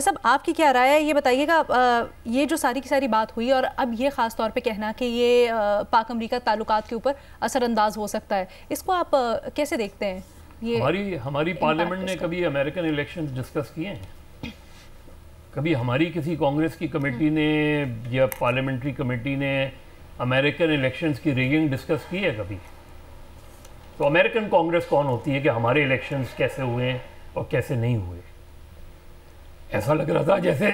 صاحب آپ کی کیا رائے ہے یہ بتائیے گا، یہ جو ساری کی ساری بات ہوئی اور اب یہ خاص طور پہ کہنا کہ یہ پاک امریکہ تعلقات کے اوپر اثر انداز ہو سکتا ہے، اس کو آپ کیسے دیکھتے ہیں؟ ہماری پارلیمنٹ نے کبھی امریکن الیکشنز ڈسکس کیے ہیں؟ کبھی ہماری کسی کانگریس کی کمیٹی نے یا پارلیمنٹری کمیٹی نے امریکن الیکشنز کی ریگنگ ڈسکس کی ہے کبھی؟ تو امریکن کانگریس کون ہوتی ہے کہ ہمارے الیکشنز کیسے ہوئے ہیں اور کیسے نہیں ہوئے؟ ایسا لگ رہا تھا جیسے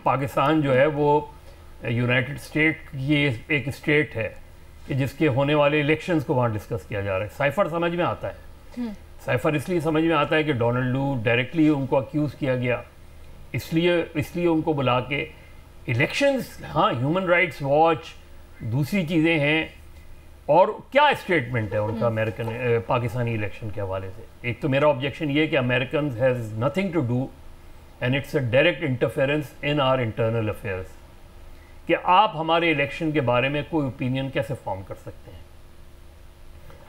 پاکستان جو ہے وہ یونائٹڈ اسٹیٹ یہ ایک اسٹیٹ ہے کہ جس کے ہونے والے الیکشنز کو وہاں ڈسکس کیا جا رہا ہے. سائفر سمجھ میں آتا ہے. سائفر اس لیے سمجھ میں آتا ہے کہ ڈونلڈ لو ڈائریکٹلی ان کو اکیوز کیا گیا، اس لیے ان کو بلا کے الیکشنز، ہاں ہیومن رائٹس واچ دوسری چیزیں ہیں. اور کیا اسٹیٹمنٹ ہے ان کا امریکن پاکستانی الیکشن کے حوالے سے؟ ایک تو میرا آبجیکشن یہ کہ Americans has nothing to do and it's a direct interference in our internal affairs, کہ آپ ہمارے الیکشن کے بارے میں کوئی اوپینین کیسے فارم کر سکتے ہیں؟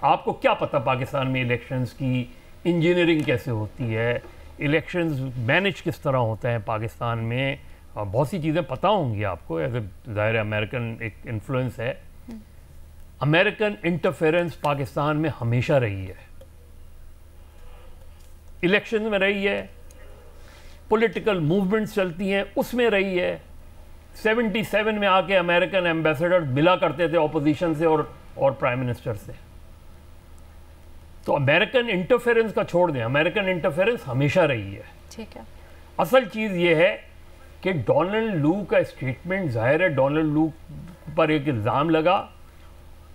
آپ کو کیا پتہ پاکستان میں الیکشنز کی انجینئرنگ کیسے ہوتی ہے، الیکشنز مینج کس طرح ہوتے ہیں پاکستان میں؟ بہت سی چیزیں پتہ ہوں گی آپ کو، ایز اے ظاہر امریکن ایک انفلوئنس ہے. امریکن انٹرفیئرنس پاکستان میں ہمیشہ رہی ہے، الیکشن میں رہی ہے، پولیٹیکل موومنٹس چلتی ہیں اس میں رہی ہے. 77 میں آ کے امریکن ایمبیسڈر ملا کرتے تھے اپوزیشن سے اور پرائم منسٹر سے. تو امریکن انٹرفیئرنس کا چھوڑ دیں، امریکن انٹرفیئرنس ہمیشہ رہی ہے. ٹھیک ہے. اصل چیز یہ ہے کہ ڈونلڈ لو کا اسٹیٹمنٹ، ظاہر ہے ڈونلڈ لو پر ایک الزام لگا،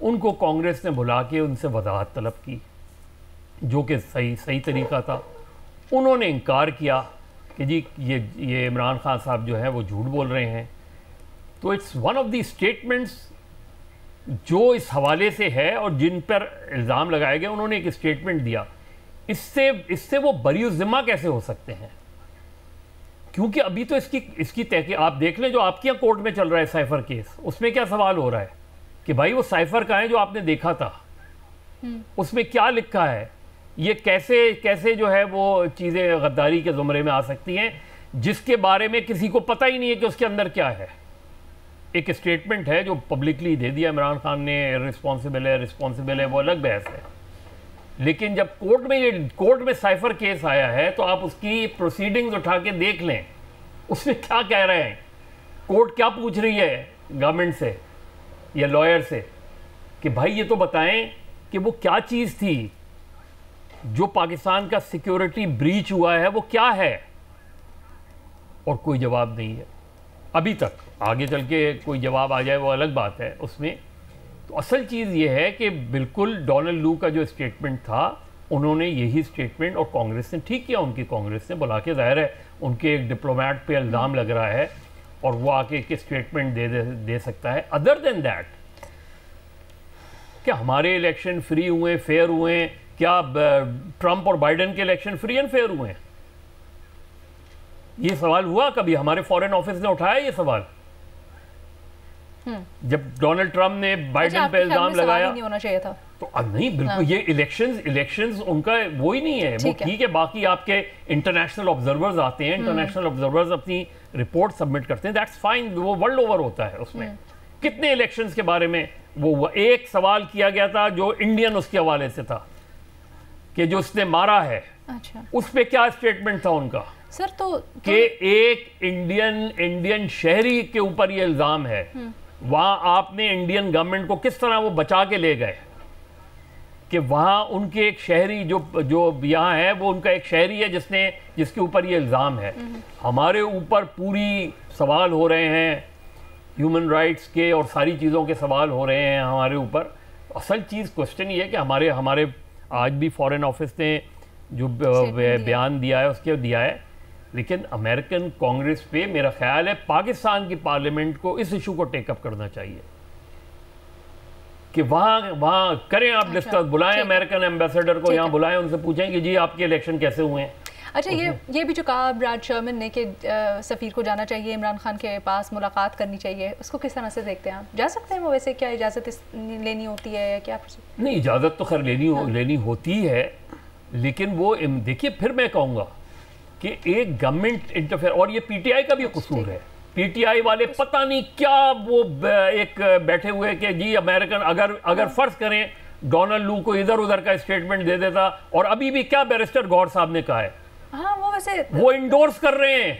ان کو کانگریس نے بلا کے ان سے وضاحت طلب کی جو کہ صحیح طریقہ تھا. انہوں نے انکار کیا کہ جی یہ عمران خان صاحب جو ہیں وہ جھوٹ بول رہے ہیں. تو it's one of the statements جو اس حوالے سے ہے اور جن پر الزام لگائے گئے، انہوں نے ایک اسٹیٹمنٹ دیا. اس سے وہ بری الذمہ کیسے ہو سکتے ہیں؟ کیونکہ ابھی تو اس کی تحقیق آپ دیکھ لیں جو آپ کے یہاں کورٹ میں چل رہا ہے سائفر کیس، اس میں کیا سوال ہو رہا ہے کہ بھائی وہ سائفر کہاں ہے جو آپ نے دیکھا تھا، اس میں کیا لکھا ہے، یہ کیسے جو ہے وہ چیزیں غداری کے زمرے میں آ سکتی ہیں جس کے بارے میں کسی کو پتہ ہی نہیں ہے کہ اس کے اندر کیا ہے. ایک اسٹیٹمنٹ ہے جو پبلکلی دے دیا عمران خان نے، رسپانسبل ہے وہ الگ بحث ہے. لیکن جب کورٹ میں سائفر کیس آیا ہے تو آپ اس کی پروسیڈنگز اٹھا کے دیکھ لیں، اس میں کیا کہہ رہے ہیں، کورٹ کیا پوچھ رہی ہے گورنمنٹ سے یا لائر سے کہ بھائی یہ تو بتائیں کہ وہ کیا چیز تھی جو پاکستان کا سیکیورٹی بریچ ہوا ہے، وہ کیا ہے؟ اور کوئی جواب نہیں ہے ابھی تک. آگے چل کے کوئی جواب آ جائے وہ الگ بات ہے اس میں. تو اصل چیز یہ ہے کہ بالکل ڈونلڈ لو کا جو اسٹیٹمنٹ تھا، انہوں نے یہی اسٹیٹمنٹ، اور کانگریس نے ٹھیک کیا، ان کی کانگریس نے بلا کے، ظاہر ہے ان کے ایک ڈپلومیٹ پہ الزام لگ رہا ہے اور وہ آ کے ایک اسٹیٹمنٹ دے سکتا ہے. ادر دین دیٹ کہ ہمارے الیکشن فری ہوئے، فیئر ہوئے، کیا ٹرمپ اور بائیڈن کے الیکشن فری اینڈ فیئر ہوئے ہیں؟ یہ سوال ہوا کبھی؟ ہمارے فورن آفس نے اٹھایا یہ سوال جب ڈونلڈ ٹرمپ نے بائیڈن پہ الزام لگایا؟ نہیں ہونا چاہیے تھا. تو نہیں، بالکل یہ الیکشنز ان کا وہی نہیں ہے. وہ ٹھیک ہے، باقی آپ کے انٹرنیشنل آبزرورز آتے ہیں، انٹرنیشنل آبزرورز اپنی رپورٹ سبمٹ کرتے ہیں، دیٹس فائن، وہ ورلڈ اوور ہوتا ہے. اس میں کتنے الیکشنز کے بارے میں وہ ایک سوال کیا گیا تھا جو انڈین اس کے حوالے سے تھا کہ جو اس نے مارا ہے، اس پہ کیا اسٹیٹمنٹ تھا ان کا سر؟ تو کہ ایک انڈین شہری کے اوپر یہ الزام ہے. وہاں آپ نے انڈین گورنمنٹ کو کس طرح وہ بچا کے لے گئے کہ وہاں ان کے ایک شہری جو یہاں ہے وہ ان کا ایک شہری ہے جس کے اوپر یہ الزام ہے. ہمارے اوپر پوری سوال ہو رہے ہیں ہیومن رائٹس کے اور ساری چیزوں کے سوال ہو رہے ہیں ہمارے اوپر. اصل چیز کوسچن یہ ہے کہ ہمارے آج بھی فورن آفس نے جو بیان دیا ہے اس کے دیا ہے، لیکن امریکن کانگریس پہ میرا خیال ہے پاکستان کی پارلیمنٹ کو اس ایشو کو ٹیک اپ کرنا چاہیے کہ وہاں کریں آپ ڈسکس، بلائیں امریکن ایمبیسڈر کو یہاں بلائیں، ان سے پوچھیں کہ جی آپ کے الیکشن کیسے ہوئے ہیں. اچھا یہ بھی جو کہا براڈ شرمن نے کہ سفیر کو جانا چاہیے عمران خان کے پاس، ملاقات کرنی چاہیے، اس کو کس طرح سے دیکھتے ہیں آپ؟ جا سکتے ہیں وہ؟ ویسے کیا اجازت لینی ہوتی ہے یا کیا؟ نہیں، اجازت تو خیر لینی ہوتی ہے، لیکن وہ دیکھیے پھر میں کہوں گا کہ ایک گورنمنٹ انٹرفیئر، اور یہ پی ٹی آئی کا بھی قصور ہے. پی ٹی آئی والے پتہ نہیں کیا وہ ایک بیٹھے ہوئے کہ جی امریکن اگر فرض کریں ڈونلڈ لو کو ادھر ادھر کا اسٹیٹمنٹ دے دیتا، اور ابھی بھی کیا بیرسٹر گور صاحب نے کہا ہے، وہ انڈورس کر رہے ہیں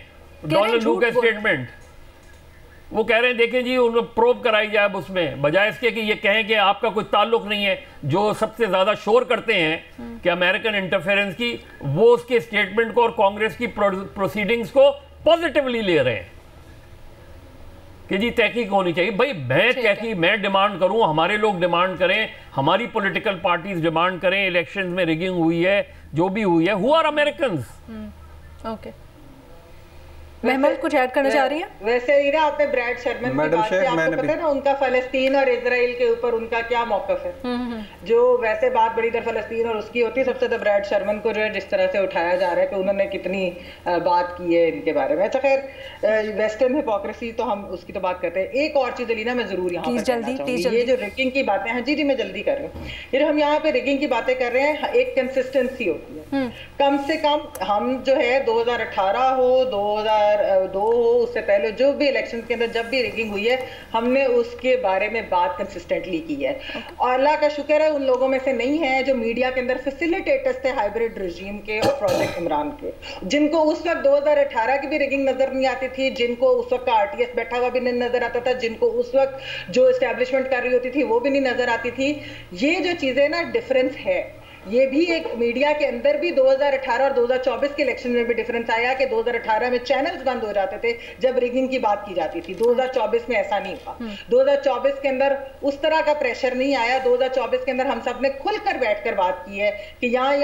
ڈونلڈ لو کا اسٹیٹمنٹ. وہ کہہ رہے ہیں دیکھیں جی ان پروب کرائی جائے اس میں، بجائے اس کے کہ یہ کہیں کہ آپ کا کوئی تعلق نہیں ہے. جو سب سے زیادہ شور کرتے ہیں کہ امریکن انٹرفیئرنس کی، وہ اس کے اسٹیٹمنٹ کو اور کانگریس کی پروسیڈنگز کو پازیٹیولی لے رہے ہیں کہ جی تحقیق ہونی چاہیے. بھائی میں تحقیق میں ڈیمانڈ کروں، ہمارے لوگ ڈیمانڈ کریں، ہماری پولیٹیکل پارٹیز ڈیمانڈ کریں الیکشنز میں ریگنگ ہوئی ہے، جو بھی ہوئی ہے. Who are Americans. Okay Muhammad کچھ ایڈ کرنا چاہ رہی ہیں؟ ویسے ہی نا آپ نے بریڈ شرمن کی بات سے آپ کو پتہ ہے نا ان کا فلسطین اور اسرائیل کے اوپر ان کا کیا موقف ہے. جو ویسے بات بڑی در فلسطین اور اس کی ہوتی ہے، سب سے زیادہ بریڈ شرمن کو جو ہے جس طرح سے اٹھایا جا رہا ہے کہ انہوں نے کتنی بات کی ہے ان کے بارے میں. اچھا خیر ویسٹرن ہپوکریسی تو ہم اس کی تو بات کرتے ہیں. ایک اور چیز علینا میں ضرور یہاں پر کہنا چاہوں گی، یہ جو ریگنگ کی باتیں ہیں، جی میں جلدی کر رہی ہوں، یہ ہم یہاں پہ ریگنگ کی باتیں کر رہے ہیں، ایک کنسسٹنسی ہوتی ہے. کم سے کم ہم جو ہے 2018 ہو 2002 ہو اس سے پہلے جو بھی الیکشن کے اندر جب بھی ریگنگ ہوئی ہے، ہم نے اس کے بارے میں بات کنسسٹنٹلی کی ہے. اور اللہ کا شکر ہے ان لوگوں میں سے نہیں ہیں جو میڈیا کے اندر فیسیلیٹیٹرز تھے ہائبرڈ رجیم کے اور پروجیکٹ عمران کے، جن کو اس وقت 2018 کی بھی ریگنگ نظر نہیں آتی تھی، جن کو اس وقت کا آر ٹی ایس بیٹھا ہوا بھی نہیں نظر آتا تھا، جن کو اس وقت جو اسٹیبلشمنٹ کر رہی ہوتی تھی وہ بھی نہیں نظر آتی تھی. یہ جو چیزیں نا ڈفرینس ہے، یہ بھی ایک میڈیا کے اندر بھی 2018 اور 2024 کے الیکشن میں بھی ڈیفرنس آیا کہ 2018 میں چینلز بند ہو جاتے تھے جب ریگنگ کی بات کی جاتی تھی. 2024 میں ایسا نہیں ہوا. 2024 کے اندر اس طرح کا پریشر نہیں آیا. 2024 کے اندر ہم سب نے کھل کر بیٹھ کر بات کی ہے کہ یہاں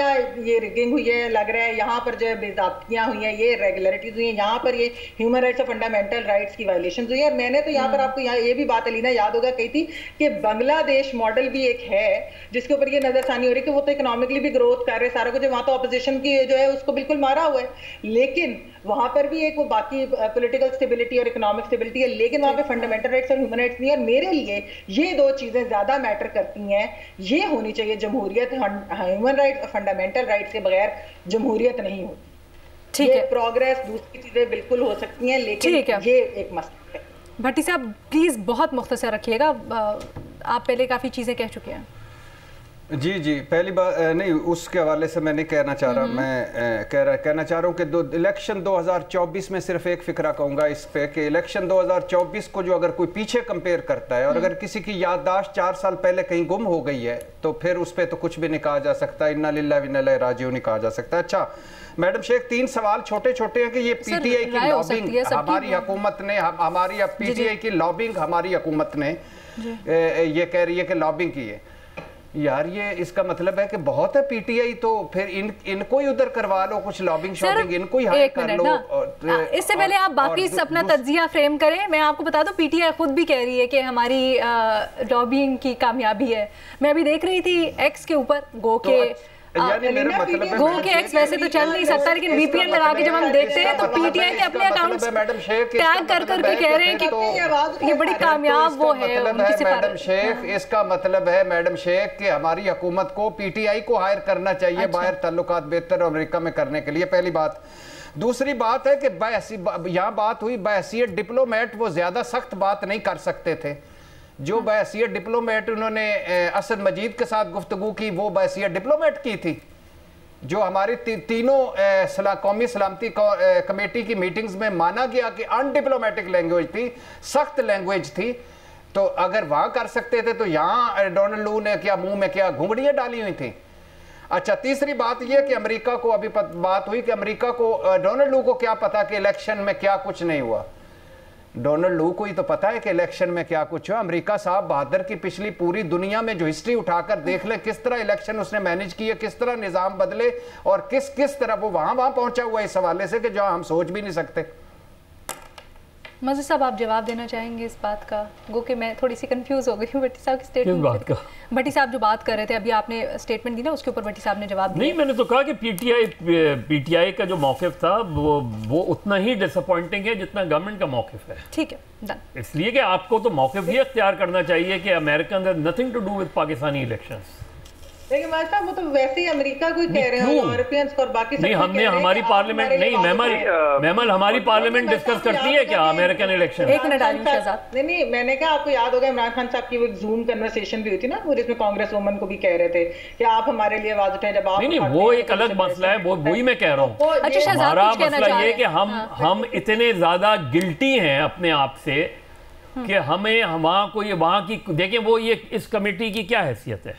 یہ ریگنگ ہوئی ہے، لگ رہا ہے یہاں پر جو بے ضابطگیاں ہوئی ہیں، یہ ریگولرٹیز ہوئی ہیں، یہاں پر یہ ہیومن رائٹس اور فنڈامنٹل رائٹس کی وائلیشنز ہوئی ہیں. اور میں نے تو یہاں پر آپ کو یہ بھی بات علینا یاد ہوگا کہی تھی کہ بنگلہ دیش ماڈل بھی ایک ہے جس کے اوپر یہ نظر ثانی ہو رہی ہے کہ وہ تو اکنامکلی بھی گروتھ کر رہے سارا کچھ، وہاں تو اپوزیشن کی جو ہے اس کو بالکل مارا ہوا ہے، لیکن وہاں پر بھی ایک وہ باقی پولیٹیکل سٹیبلٹی اور اکنامک سٹیبلٹی ہے، لیکن وہاں پہ فنڈامنٹل رائٹس اور ہیومن رائٹس نہیں ہے. اور میرے لیے یہ دو چیزیں زیادہ میٹر کرتی ہیں. یہ ہونی چاہیے جمہوریت، ہیومن رائٹس اور فنڈامنٹل رائٹس کے بغیر جمہوریت نہیں ہوتی. ٹھیک ہے، پروگریس دوسری چیزیں بالکل ہو سکتی ہیں لیکن یہ ایک مسئلہ ہے. بھٹی صاحب پلیز بہت مختصر رکھیے گا، آپ پہلے کافی چیزیں کہہ چکے ہیں. جی پہلی بات نہیں، اس کے حوالے سے میں نہیں کہنا چاہ رہا، میں کہنا چاہ رہا ہوں کہ الیکشن 2024 میں صرف ایک فکرہ کہوں گا اس پہ کہ الیکشن 2024 کو جو اگر کوئی پیچھے کمپیئر کرتا ہے اور اگر کسی کی یادداشت 4 سال پہلے کہیں گم ہو گئی ہے تو پھر اس پہ تو کچھ بھی نہیں کہا جا سکتا، انا للہ و انا الیہ راجعون نہیں کہا جا سکتا. اچھا میڈم شیخ 3 سوال چھوٹے چھوٹے ہیں کہ یہ پی ٹی آئی کی لابنگ ہماری حکومت نے، ہماری پی ٹی آئی کی لابنگ ہماری حکومت نے یہ کہہ رہی ہے کہ لابنگ کی ہے. یار یہ اس کا مطلب ہے کہ بہت ہے پی ٹی آئی، تو پھر ان کو ہی ادھر کروا لو کچھ لابنگ شاپنگ، ان کو ہی ہائر کر لو. اس سے پہلے آپ باقی اپنا تجزیہ فریم کریں. میں آپ کو بتا دوں پی ٹی آئی خود بھی کہہ رہی ہے کہ ہماری لابنگ کی کامیابی ہے. میں ابھی دیکھ رہی تھی ایکس کے اوپر گو کے ایکس ویسے تو چل نہیں سکتا، لیکن وی پی این لگا کے جب ہم دیکھتے ہیں تو پی ٹی آئی کے اپنے اکاؤنٹس ٹیگ کر کے کہہ رہے ہیں کہ یہ بڑی کامیاب وہ ہے ان کی سفارت. میڈم شیخ اس کا مطلب ہے میڈم شیخ کہ ہماری حکومت کو پی ٹی آئی کو ہائر کرنا چاہیے باہر تعلقات بہتر امریکہ میں کرنے کے لیے، پہلی بات. دوسری بات ہے کہ یہاں بات ہوئی بحیثیت ڈپلومیٹ وہ زیادہ سخت بات نہیں کر سکتے تھے. جو بحیثیت ڈپلومیٹ انہوں نے اسد مجید کے ساتھ گفتگو کی وہ بحیثیت ڈپلومیٹ کی تھی. جو ہماری تینوں قومی سلامتی کمیٹی کی میٹنگز میں مانا گیا کہ ان ڈپلومیٹک لینگویج تھی، سخت لینگویج تھی، تو اگر وہاں کر سکتے تھے تو یہاں ڈونلڈ لو نے کیا منہ میں کیا گھنگڑیاں ڈالی ہوئی تھیں. اچھا تیسری بات یہ کہ امریکہ کو ابھی بات ہوئی کہ امریکہ کو ڈونلڈ لو کو کیا پتا کہ الیکشن میں کیا کچھ نہیں ہوا. ڈونلڈ لو کو ہی تو پتا ہے کہ الیکشن میں کیا کچھ ہوا. امریکہ صاحب بہادر کی پچھلی پوری دنیا میں جو ہسٹری اٹھا کر دیکھ لیں کس طرح الیکشن اس نے مینج کیے، کس طرح نظام بدلے اور کس طرح وہ وہاں پہنچا ہوا ہے اس حوالے سے کہ جہاں ہم سوچ بھی نہیں سکتے. مزید صاحب آپ جواب دینا چاہیں گے اس بات کا؟ گو کہ میں تھوڑی سی کنفیوز ہو گئی ہوں بھٹی صاحب کی سٹیٹمنٹ. بھٹی صاحب جو بات کر رہے تھے ابھی آپ نے سٹیٹمنٹ دی نا، اس کے اوپر بھٹی صاحب نے جواب دیا. نہیں میں نے تو کہا کہ پی ٹی آئی کا جو موقف تھا وہ اتنا ہی ڈس اپوائنٹنگ ہے جتنا گورنمنٹ کا موقف ہے. ٹھیک ہے ڈن. اس لیے کہ آپ کو تو موقف یہ اختیار کرنا چاہیے کہ American nothing to do with Pakistani elections. لیکن وہ تو ویسے ہی امریکہ کو کہہ رہے ہیں یورپینز اور باقی نہیں ہم نے ہماری پارلیمنٹ نہیں میمل ہماری پارلیمنٹ ڈسکس کرتی ہے کیا امریکن الیکشن؟ ایک منٹ عالم شہزاد. نہیں میں نے کہا آپ کو یاد ہوگا عمران خان صاحب کی وہ ایک زوم کنورسیشن بھی ہوئی تھی نا جس میں کانگریس وومن کو بھی کہہ رہے تھے کہ آپ ہمارے لیے آواز اٹھائیں جب آپ. نہیں وہ ایک الگ مسئلہ ہے, وہی میں کہہ رہا ہوں. ہمارا مسئلہ یہ کہ ہم اتنے زیادہ گلٹی ہیں اپنے آپ سے کہ ہمیں وہاں کی دیکھیں وہ یہ اس کمیٹی کی کیا حیثیت ہے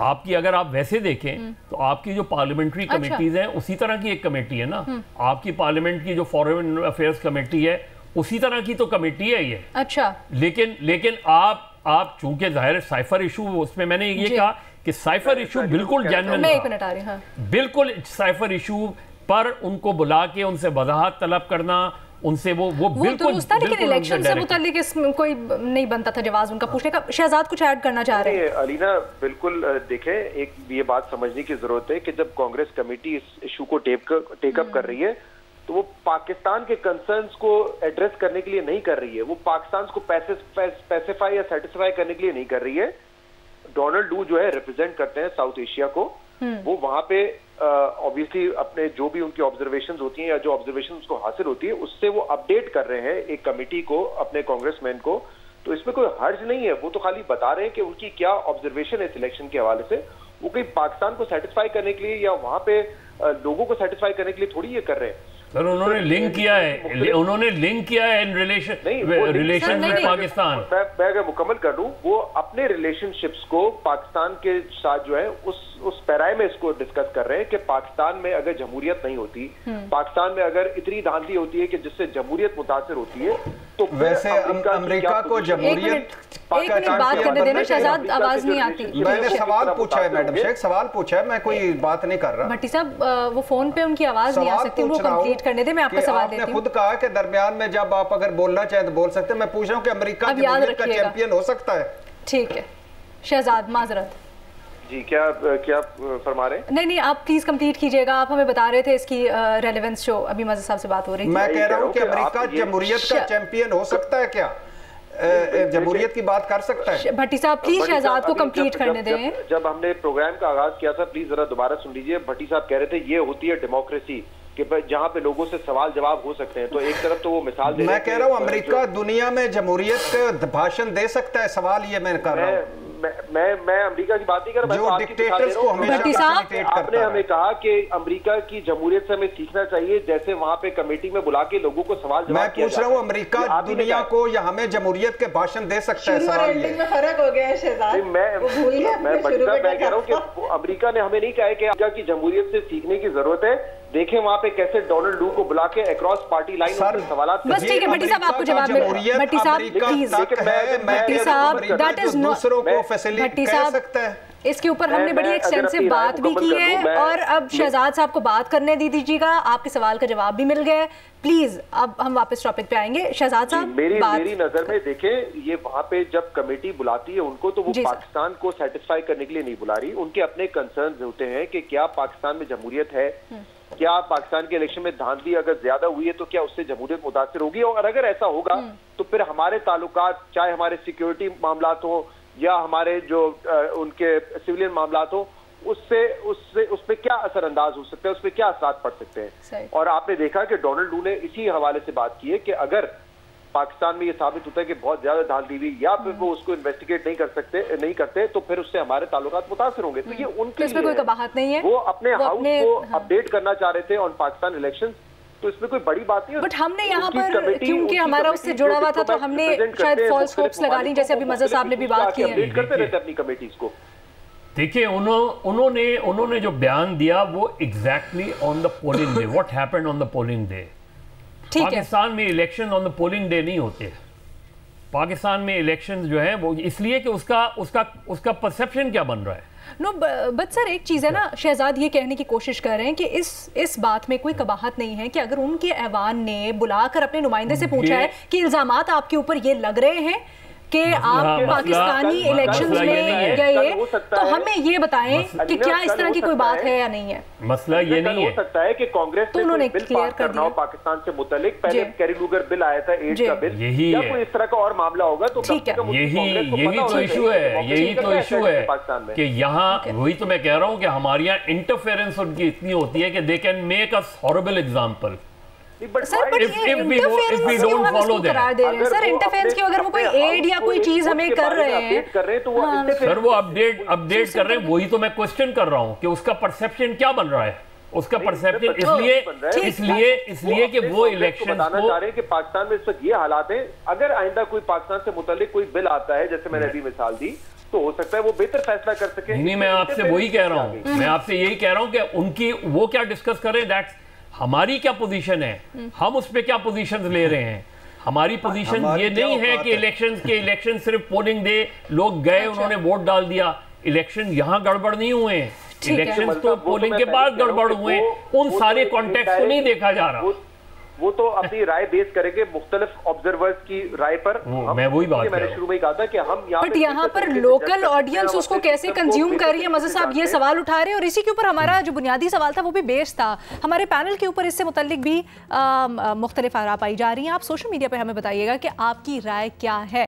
آپ کی. اگر آپ ویسے دیکھیں تو آپ کی جو پارلیمنٹری کمیٹیز ہیں اسی طرح کی ایک کمیٹی ہے نا. آپ کی پارلیمنٹ کی جو فارن افیئرز کمیٹی ہے اسی طرح کی تو کمیٹی ہے یہ. اچھا لیکن آپ چونکہ ظاہر سائفر ایشو اس میں نے یہ کہا کہ سائفر ایشو بالکل جینوئن تھا, بالکل سائفر ایشو پر ان کو بلا کے ان سے وضاحت طلب کرنا, ان سے وہ بالکل لیکن الیکشن سے متعلق اس میں کوئی نہیں بنتا تھا جواز ان کا پوچھنے کا. شہزاد کچھ ایڈ کرنا چاہ رہے ہیں؟ علینا بالکل دیکھیں ایک یہ بات سمجھنے کی ضرورت ہے کہ جب کانگریس کمیٹی اس ایشو کو ٹیک اپ کر رہی ہے تو وہ پاکستان کے کنسرنز کو ایڈریس کرنے کے لیے نہیں کر رہی ہے, وہ پاکستان کو پیسیفائی یا سیٹسفائی کرنے کے لیے نہیں کر رہی ہے. ڈونلڈ لو جو ہے ریپرزینٹ کرتے ہیں ساؤتھ ایشیا کو, وہ وہاں پہ obviously اپنے جو بھی ان کی آبزرویشنز ہوتی ہیں یا جو آبزرویشنز کو حاصل ہوتی ہے اس سے وہ اپڈیٹ کر رہے ہیں ایک کمیٹی کو, اپنے کانگریس مین کو. تو اس میں کوئی حرج نہیں ہے, وہ تو خالی بتا رہے ہیں کہ ان کی کیا آبزرویشن ہے سلیکشن کے حوالے سے. وہ کوئی پاکستان کو سیٹسفائی کرنے کے لیے یا وہاں پہ لوگوں کو سیٹسفائی کرنے کے لیے تھوڑی یہ کر رہے ہیں. سر انہوں نے لنک کیا ہے ان ریلیشن میں پاکستان. میں اگر مکمل کر لوں, وہ اپنے ریلیشن شپس کو پاکستان کے ساتھ جو ہے اس پیرائے میں اس کو ڈسکس کر رہے ہیں کہ پاکستان میں اگر جمہوریت نہیں ہوتی, پاکستان میں اگر اتنی دھاندلی ہوتی ہے کہ جس سے جمہوریت متاثر ہوتی ہے تو ویسے امریکہ کو جمہوریت. ایک منٹ بات کرنے دینا شہزاد, آواز نہیں آتی. میں نے سوال پوچھا ہے میڈم شیخ, سوال پوچھا ہے, میں کوئی بات نہیں کر رہا. بھٹی صاحب وہ فون پہ ان کی آواز نہیں آ سکتی, وہ کمپلیٹ کرنے دے, میں آپ کا سوال دیتی ہوں. آپ نے خود کہا کہ درمیان میں جب آپ اگر بولنا چاہیں تو بول سکتے ہیں. میں پوچھ رہا ہوں کہ امریکہ جمہوریت کا چیمپئن ہو سکتا ہے؟ ٹھیک ہے شہزاد معذرت. جی کیا فرما رہے ہیں؟ نہیں آپ پلیز کمپلیٹ کیجئے گا. آپ ہمیں بتا رہے تھے اس کی ریلیونس جو ابھی مزید صاحب سے بات ہو رہی تھی. میں کہہ رہا ہوں کہ امریکہ جمہوریت کا چیمپئن ہو سکتا ہے کیا؟ جمہوریت کی بات کر سکتا ہے؟ بھٹی صاحب پلیز شہزاد کو کمپلیٹ کرنے دیں. جب ہم نے پروگرام کا آغاز کیا تھا, پلیز ذرا دوبارہ سن لیجئے. بھٹی صاحب کہہ رہے تھے یہ ہوتی ہے ڈیموکریسی کہ جہاں پہ لوگوں سے سوال جواب ہو سکتے ہیں. تو ایک طرف تو وہ مثال دے رہے ہیں, میں کہہ رہا ہوں امریکہ دنیا میں جمہوریت کا بھاشن دے سکتا ہے. سوال یہ میں کر رہا ہوں. میں امریکہ کی بات نہیں کر رہا, آپ نے ہمیں کہا کہ امریکہ کی جمہوریت سے ہمیں سیکھنا چاہیے, جیسے وہاں پہ کمیٹی میں بلا کے لوگوں کو سوال جواب. میں پوچھ رہا ہوں امریکہ دنیا کو یا ہمیں جمہوریت کے بھاشن دے سکتا ہے؟ سوال یہ میں فرق ہو گیا ہے شہزاد. میں کہہ رہا ہوں کہ امریکہ نے ہمیں نہیں کہا کہ امریکہ کی جمہوریت سے سیکھنے کی ضرورت ہے. دیکھیں وہاں پہ کیسے ڈونلڈ لو کو بلا کے اکراس پارٹی لائن سوالات. بس ٹھیک ہے بھٹی صاحب آپ کو جواب مل رہا ہے. بھٹی صاحب پلیز, بھٹی صاحب دیٹ از دوسروں کو فیسیلیٹ کہہ سکتا ہے. اس کے اوپر ہم نے بڑی ایکسٹینسو بات بھی کی ہے, اور اب شہزاد صاحب کو بات کرنے دیجیے گا. آپ کے سوال کا جواب بھی مل گیا ہے. پلیز اب ہم واپس ٹاپک پہ آئیں گے. شہزاد صاحب میری نظر میں دیکھیں, یہ وہاں پہ جب کمیٹی بلاتی ہے ان کو تو وہ پاکستان کو سیٹسفائی کرنے کے لیے نہیں بلا رہی. ان کے اپنے کنسرنز ہوتے ہیں کہ کیا پاکستان میں جمہوریت ہے, کیا پاکستان کے الیکشن میں دھاندلی اگر زیادہ ہوئی ہے تو کیا اس سے جمہوریت متاثر ہوگی, اور اگر ایسا ہوگا تو پھر ہمارے تعلقات, چاہے ہمارے سیکیورٹی معاملات ہوں یا ہمارے جو ان کے سویلین معاملات ہوں, اس پہ کیا اثر انداز ہو سکتا ہے, اس پہ کیا اثرات پڑ سکتے ہیں. اور آپ نے دیکھا کہ ڈونلڈ لو نے اسی حوالے سے بات کی ہے کہ اگر پاکستان میں یہ ثابت ہوتا ہے کہ بہت زیادہ دھاندلی ہوئی یا پھر وہ اس کو انویسٹیگیٹ نہیں کرتے تو پھر اس سے ہمارے تعلقات متاثر ہوں گے. تو یہ ان کے لیے کوئی کباہت نہیں ہے, وہ اپنے ہاؤس کو اپڈیٹ کرنا چاہ رہے تھے آن پاکستان الیکشن. تو اس میں کوئی بڑی بات نہیں ہے, بٹ ہم نے یہاں پر کیونکہ ہمارا اس سے جڑا ہوا تھا تو ہم نے شاید فالس ہوپس لگا لی, جیسے ابھی مزہ صاحب نے بھی بات کی ہے. کرتے رہتے اپنی کمیٹیز کو. دیکھیں انہوں نے جو بیان دیا وہ exactly on the polling day, what happened on the polling day. Pakistan میں الیکشن آن دا پولنگ ڈے نہیں ہوتے. پاکستان میں الیکشن جو ہیں وہ اس لیے کہ اس کا پرسیپشن کیا بن رہا ہے. نو بٹ سر ایک چیز ہے نا, شہزاد یہ کہنے کی کوشش کر رہے ہیں کہ اس بات میں کوئی قباحت نہیں ہے کہ اگر ان کے ایوان نے بلا کر اپنے نمائندے سے پوچھا ہے کہ الزامات آپ کے اوپر یہ لگ رہے ہیں کہ آپ پاکستانی الیکشنز میں گئے تو ہمیں یہ بتائیں کہ کیا اس طرح کی کوئی بات ہے یا نہیں ہے؟ مسئلہ یہ نہیں ہو سکتا ہے کہ کانگریس نے کوئی بل پاس کرنا ہو پاکستان سے متعلق، پہلے کیری لوگر بل آیا تھا ایڈ کا بل، یا کوئی اس طرح کا اور معاملہ ہوگا تو یہی تو ایشو ہے کہ یہاں وہی تو میں کہہ رہا ہوں کہ ہمارے یہاں انٹرفیرنس ان کی اتنی ہوتی ہے کہ they can make us horrible example. Sir interference کی اگر وہ کوئی ایڈ یا کوئی چیز ہمیں کر رہے ہیں سر وہ اپڈیٹ کر رہے ہیں، وہی تو میں کوشچن کر رہا ہوں کہ اس کا پرسیپشن کیا بن رہا ہے، اس کا پرسیپشن اس لیے کہ وہ الیکشن بتانا چاہ رہے ہیں کہ پاکستان میں اس وقت یہ حالات ہیں، اگر آئندہ کوئی پاکستان سے متعلق کوئی بل آتا ہے جیسے میں نے ابھی مثال دی تو ہو سکتا ہے وہ بہتر فیصلہ کر سکے. نہیں، میں آپ سے وہی کہہ رہا ہوں، میں آپ سے یہی کہہ رہا ہوں کہ ان کی وہ کیا ڈسکس کریں، دیٹس ہماری کیا پوزیشن ہے، ہم اس پہ کیا پوزیشن لے رہے ہیں. ہماری پوزیشن یہ نہیں ہے کہ الیکشن صرف پولنگ دے، لوگ گئے انہوں نے ووٹ ڈال دیا. الیکشن یہاں گڑبڑ نہیں ہوئے ہیں، الیکشن تو پولنگ کے بعد گڑبڑ ہوئے، ان سارے کانٹیکس کو نہیں دیکھا جا رہا. وہ تو اپنی رائے بیس کریں گے مختلف آبزرورز کی رائے پر. میں وہی بات میں نے شروع میں کہا تھا کہ ہم یہاں پر لوکل آڈینس اس کو کیسے کنزیوم کر رہی ہے. مزید صاحب یہ سوال اٹھا رہے ہیں اور اسی کے اوپر ہمارا جو بنیادی سوال تھا وہ بھی بیس تھا. ہمارے پینل کے اوپر اس سے متعلق بھی مختلف آراء پائی جا رہی ہیں. آپ سوشل میڈیا پہ ہمیں بتائیے گا کہ آپ کی رائے کیا ہے.